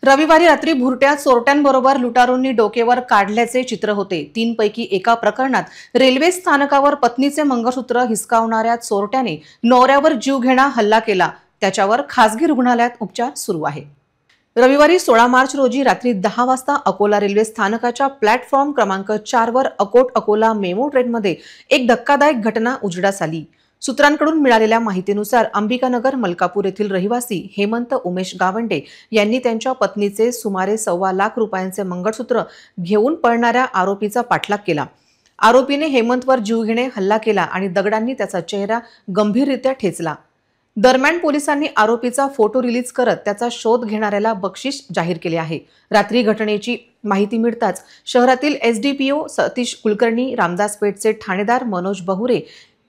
रविवारी रात्री भुरट्या चोरट्यांबरोबर लुटारूंनी डोकेवर काढल्याचे चित्र होते। 3 पैकी एका प्रकरणात रेल्वे स्थानकावर पत्नीचे मंगळसूत्र हिसकावणाऱ्या चोरट्याने नवऱ्यावर जीवघेणा हल्ला केला। त्याच्यावर खासगी रुग्णालयात उपचार सुरू आहे। रविवारी 16 मार्च रोजी रात्री 10 वाजता अकोला रेल्वे स्थानकाच्या प्लॅटफॉर्म क्रमांक 4 वर अकोट अकोला मेमो ट्रेनमध्ये एक धक्कादायक घटना उजेडास आली। सूत्रांकडून मिळालेल्या माहितीनुसार अंबिकानगर मलकापूर येथील रहिवासी हेमंत उमेश गावंडे यांनी त्यांच्या पत्नीचे सुमारे ₹1.25 लाख रुपयांचे मंगळसूत्र घेऊन पळणाऱ्या आरोपीचा पाठलाग केला। आरोपीने हेमंतवर जीवघेणे हल्ला केला आणि दगडांनी त्याचा चेहरा गंभीररित्या ठेचला। दरम्यान पोलिसांनी आरोपीचा फोटो रिलीज करत त्याचा शोध घेणाऱ्याला बक्षीस जाहीर केले आहे। रात्री घटनेची माहिती मिळताच शहरातील एसडीपीओ सतीश कुलकर्णी, रामदासपेठचे ठाणेदार मनोज बहुरे,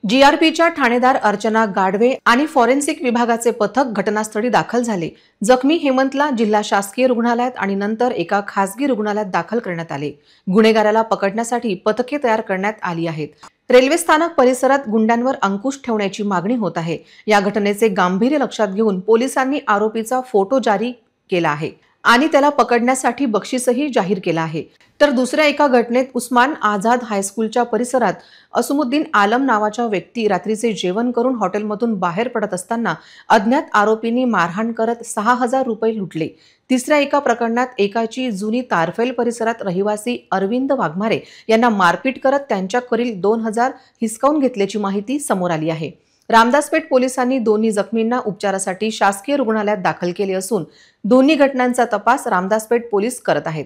जीआरपीच्या ठाणेदार अर्चना गाढवे आणि फॉरेन्सिक विभागाचे पथक घटनास्थळी दाखल झाले। जखमी हेमंतला जिल्हा शासकीय रुग्णालयात आणि नंतर एका खासगी रुग्णालयात दाखल करण्यात आले। गुन्हेगाराला पकडण्यासाठी पथके तयार करण्यात आली आहेत। रेल्वे स्थानक परिसरात गुंडांवर अंकुश ठेवण्याची मागणी होत आहे। या घटनेचे गांभीर्य लक्षात घेऊन पोलिसांनी आरोपीचा फोटो जारी केला आहे आणि त्याला पकडण्यासाठी बक्षीसही जाहीर केला आहे। तर दुसऱ्या एका घटनेत उस्मान आझाद हायस्कूलच्या परिसरात असमुद्दीन आलम नावाच्या व्यक्ती रात्रीचे जेवण करून हॉटेलमधून बाहेर पडत असताना अज्ञात आरोपींनी मारहाण करत 6,000 रुपये लुटले। तिसऱ्या एका प्रकरणात एकाची जुनी तारफेल परिसरात रहिवासी अरविंद वाघमारे यांना मारपीट करत त्यांच्याकडील 2,000 हिसकावून घेतल्याची माहिती समोर आली आहे। रामदासपेठ पोलिसांनी दोन्ही जखमींना उपचारासाठी शासकीय रुग्णालयात दाखल केले असून दोन्ही घटनांचा तपास रामदासपेठ पोलीस करत आहेत।